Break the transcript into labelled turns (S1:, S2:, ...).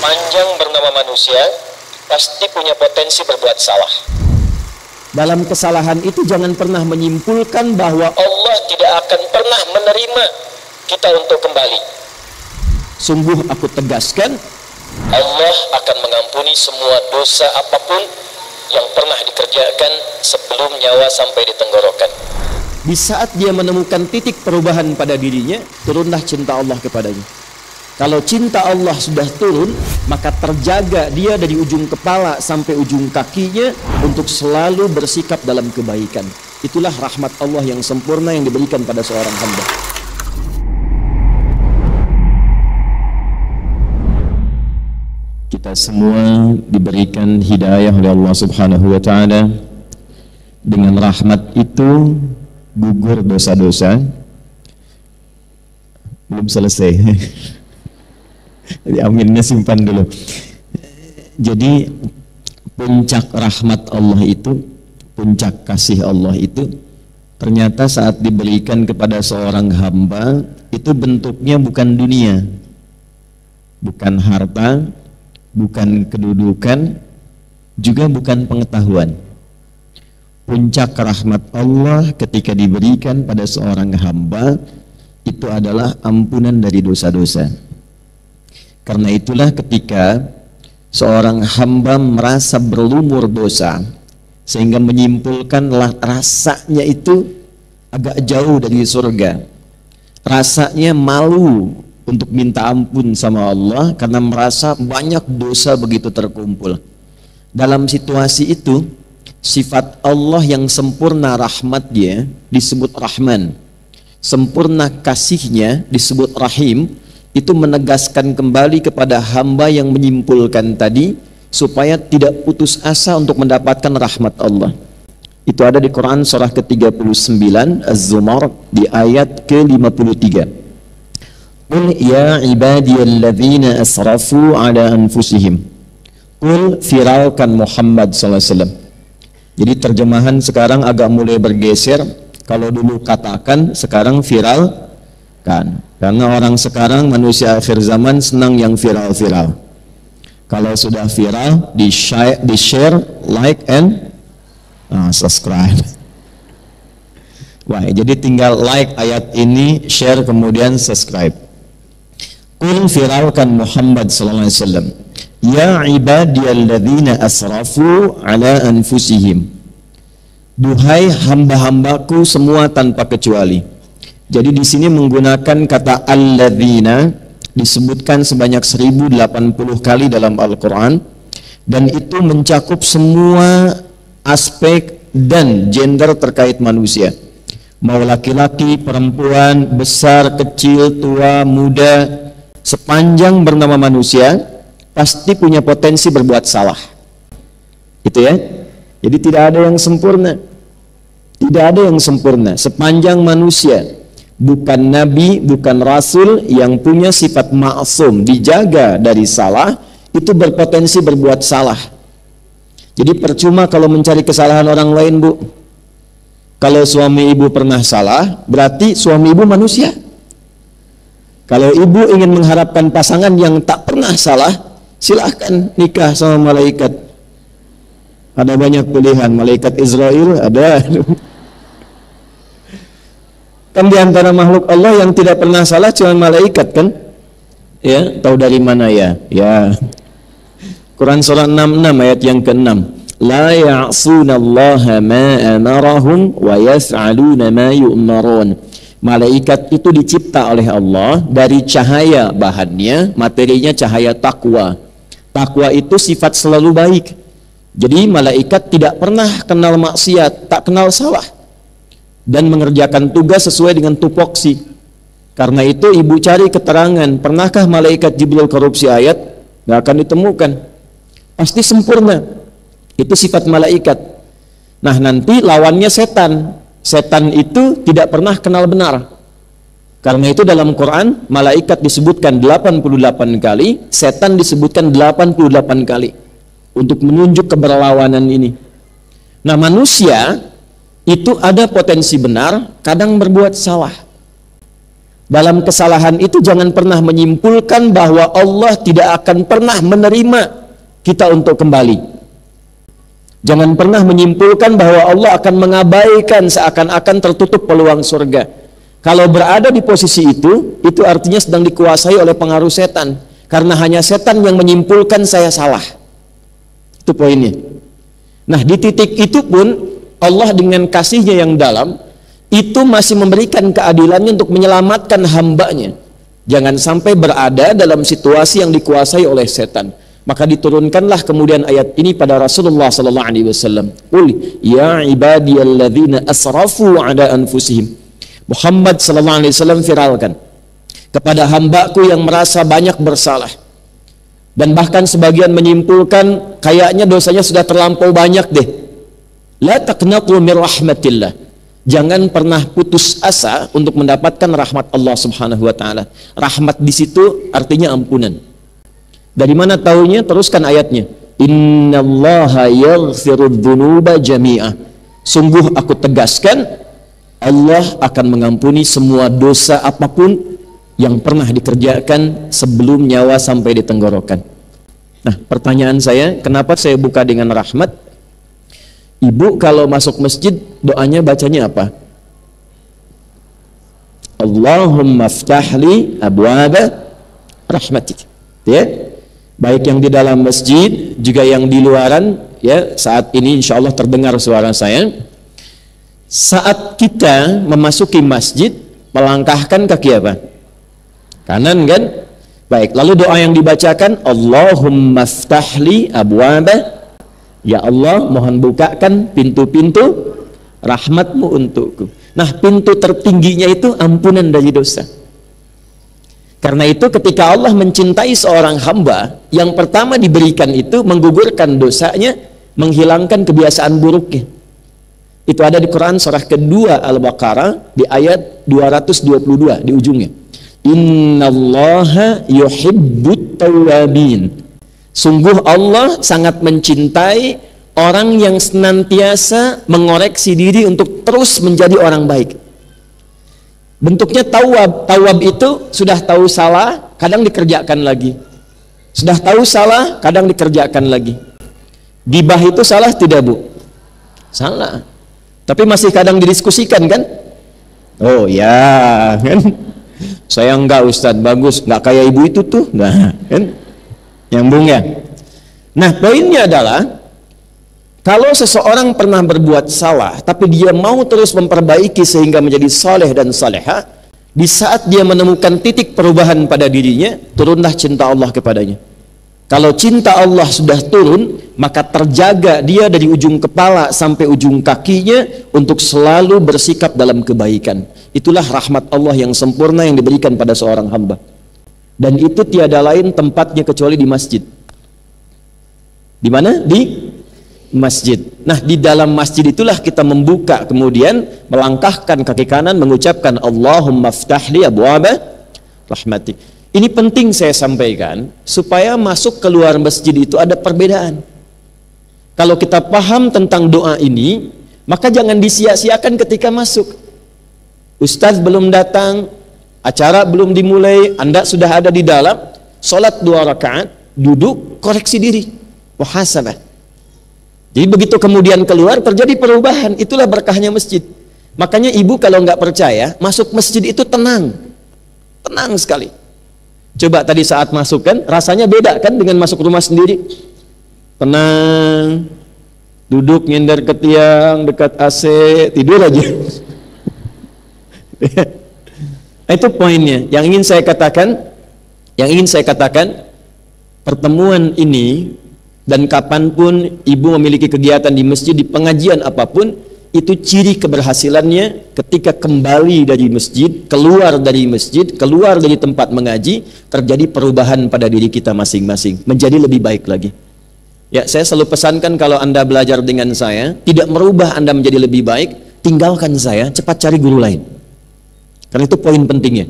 S1: Sepanjang bernama manusia, pasti punya potensi berbuat salah.
S2: Dalam kesalahan itu jangan pernah menyimpulkan bahwa
S1: Allah tidak akan pernah menerima kita untuk kembali.
S2: Sungguh aku tegaskan,
S1: Allah akan mengampuni semua dosa apapun yang pernah dikerjakan sebelum nyawa sampai di tenggorokan.
S2: di saat dia menemukan titik perubahan pada dirinya, turunlah cinta Allah kepadanya. Kalau cinta Allah sudah turun, maka terjaga dia dari ujung kepala sampai ujung kakinya untuk selalu bersikap dalam kebaikan. Itulah rahmat Allah yang sempurna yang diberikan pada seorang hamba. Kita semua diberikan hidayah oleh Allah Subhanahu wa taala. Dengan rahmat itu gugur dosa-dosa. Belum selesai. Jadi aminnya simpan dulu. Jadi puncak rahmat Allah itu, puncak kasih Allah itu ternyata saat diberikan kepada seorang hamba itu bentuknya bukan dunia, bukan harta, bukan kedudukan, juga bukan pengetahuan. Puncak rahmat Allah ketika diberikan pada seorang hamba itu adalah ampunan dari dosa-dosa. Karena itulah ketika seorang hamba merasa berlumur dosa sehingga menyimpulkan rasanya itu agak jauh dari surga, rasanya malu untuk minta ampun sama Allah karena merasa banyak dosa begitu terkumpul. Dalam situasi itu, sifat Allah yang sempurna rahmatnya disebut Rahman, sempurna kasihnya disebut Rahim. Itu menegaskan kembali kepada hamba yang menyimpulkan tadi supaya tidak putus asa untuk mendapatkan rahmat Allah. Itu ada di Quran surah ke-39 Az-Zumar di ayat ke-53. Qul ya ibadiyalladzina asrafu ala anfusihim. Qul firalkan Muhammad SAW. Jadi terjemahan sekarang agak mulai bergeser. Kalau dulu katakan, sekarang viral kan. Karena orang sekarang manusia akhir zaman senang yang viral-viral. Kalau sudah viral, di share, like and subscribe. Wah, jadi tinggal like ayat ini, share kemudian subscribe. Qul firalkan Muhammad sallallahu alaihi wasallam, ya ibadiyalladzina asrafu ala anfusihim. Duhai hamba-hambaku semua tanpa kecuali. Jadi di sini menggunakan kata alladzina disebutkan sebanyak 1080 kali dalam Al-Qur'an, dan itu mencakup semua aspek dan gender terkait manusia. Mau laki-laki, perempuan, besar, kecil, tua, muda, sepanjang bernama manusia pasti punya potensi berbuat salah. Itu ya. Jadi tidak ada yang sempurna. Tidak ada yang sempurna sepanjang manusia. Bukan nabi, bukan rasul yang punya sifat ma'sum, dijaga dari salah, itu berpotensi berbuat salah. Jadi percuma kalau mencari kesalahan orang lain, Bu. Kalau suami ibu pernah salah, berarti suami ibu manusia. Kalau ibu ingin mengharapkan pasangan yang tak pernah salah, silahkan nikah sama malaikat. Ada banyak pilihan, malaikat Israel ada. Kan di antara makhluk Allah yang tidak pernah salah cuma malaikat kan? Ya, tahu dari mana ya? Ya. Quran surah 66 ayat yang ke-6. La ya'sunallaha ma amarahum wa yaf'aluna ma yu'marun. Malaikat itu dicipta oleh Allah dari cahaya bahannya, materinya cahaya takwa. Takwa itu sifat selalu baik. Jadi malaikat tidak pernah kenal maksiat, tak kenal salah, dan mengerjakan tugas sesuai dengan tupoksi. Karena itu ibu cari keterangan, pernahkah malaikat Jibril korupsi ayat? Gak akan ditemukan. Pasti sempurna. Itu sifat malaikat. Nah nanti lawannya setan. Setan itu tidak pernah kenal benar. Karena itu dalam Quran malaikat disebutkan 88 kali, setan disebutkan 88 kali untuk menunjuk keberlawanan ini. Nah manusia itu ada potensi benar, kadang berbuat salah. Dalam kesalahan itu jangan pernah menyimpulkan bahwa Allah tidak akan pernah menerima kita untuk kembali. Jangan pernah menyimpulkan bahwa Allah akan mengabaikan seakan-akan tertutup peluang surga. Kalau berada di posisi itu artinya sedang dikuasai oleh pengaruh setan. Karena hanya setan yang menyimpulkan saya salah. Itu poinnya. Nah, di titik itu pun Allah dengan kasihnya yang dalam itu masih memberikan keadilannya untuk menyelamatkan hambanya. Jangan sampai berada dalam situasi yang dikuasai oleh setan. Maka diturunkanlah kemudian ayat ini pada Rasulullah sallallahu alaihi wasallam. Qul ya ibadiyalladzina asrafu ala anfusihim. Muhammad sallallahu alaihi wasallam viralkan kepada hambaku yang merasa banyak bersalah. Dan bahkan sebagian menyimpulkan kayaknya dosanya sudah terlampau banyak deh. La taqnatu min rahmatillah. Jangan pernah putus asa untuk mendapatkan rahmat Allah Subhanahu wa taala. Rahmat di situ artinya ampunan. Dari mana taunya? Teruskan ayatnya. Innallaha yaghfirudz dzunuba jami'a. Sungguh aku tegaskan, Allah akan mengampuni semua dosa apapun yang pernah dikerjakan sebelum nyawa sampai di tenggorokan. Nah, pertanyaan saya, kenapa saya buka dengan rahmat? Ibu kalau masuk masjid doanya bacanya apa? Allahumma ftahli abwaba rahmatik. Ya, baik yang di dalam masjid juga yang di luaran. Ya, saat ini insya Allah terdengar suara saya. Saat kita memasuki masjid, melangkahkan kaki apa? Kanan kan? Baik, lalu doa yang dibacakan Allahumma ftahli abwaba. Ya Allah, mohon bukakan pintu-pintu rahmatmu untukku. Nah, pintu tertingginya itu ampunan dari dosa. Karena itu ketika Allah mencintai seorang hamba, yang pertama diberikan itu menggugurkan dosanya, menghilangkan kebiasaan buruknya. Itu ada di Quran surah kedua Al-Baqarah di ayat 222 di ujungnya. Innallaha yuhibbut tawwabin. Sungguh Allah sangat mencintai orang yang senantiasa mengoreksi diri untuk terus menjadi orang baik. Bentuknya tawab. Tawab itu sudah tahu salah, kadang dikerjakan lagi. Sudah tahu salah, kadang dikerjakan lagi. Gibah itu salah tidak, Bu? Salah. Tapi masih kadang didiskusikan kan? Oh ya, kan? Saya enggak, Ustadz, bagus, enggak kayak ibu itu tuh. Nah, kan? Nyambung ya. Nah, poinnya adalah kalau seseorang pernah berbuat salah tapi dia mau terus memperbaiki sehingga menjadi saleh dan saleha, di saat dia menemukan titik perubahan pada dirinya, turunlah cinta Allah kepadanya. Kalau cinta Allah sudah turun, maka terjaga dia dari ujung kepala sampai ujung kakinya untuk selalu bersikap dalam kebaikan. Itulah rahmat Allah yang sempurna yang diberikan pada seorang hamba. Dan itu tiada lain tempatnya kecuali di masjid. Di mana? Di masjid. Nah, di dalam masjid itulah kita membuka, kemudian melangkahkan kaki kanan, mengucapkan Allahumma ftahli abwaba rahmatik. Ini penting saya sampaikan, supaya masuk keluar masjid itu ada perbedaan. Kalau kita paham tentang doa ini, maka jangan disia-siakan ketika masuk. Ustadz belum datang, acara belum dimulai, Anda sudah ada di dalam, sholat 2 rakaat, duduk, koreksi diri, muhasabah. Jadi begitu kemudian keluar, terjadi perubahan. Itulah berkahnya masjid. Makanya ibu kalau nggak percaya, masuk masjid itu tenang. Tenang sekali. Coba tadi saat masuk kan, rasanya beda kan dengan masuk rumah sendiri. Tenang, duduk nyender ke tiang, dekat AC, tidur aja. Itu poinnya. Yang ingin saya katakan, pertemuan ini dan kapanpun ibu memiliki kegiatan di masjid, di pengajian apapun, itu ciri keberhasilannya ketika kembali dari masjid, keluar dari masjid, keluar dari tempat mengaji, terjadi perubahan pada diri kita masing-masing, menjadi lebih baik lagi. Ya, saya selalu pesankan kalau Anda belajar dengan saya, tidak merubah Anda menjadi lebih baik, tinggalkan saya, cepat cari guru lain. Karena itu poin pentingnya.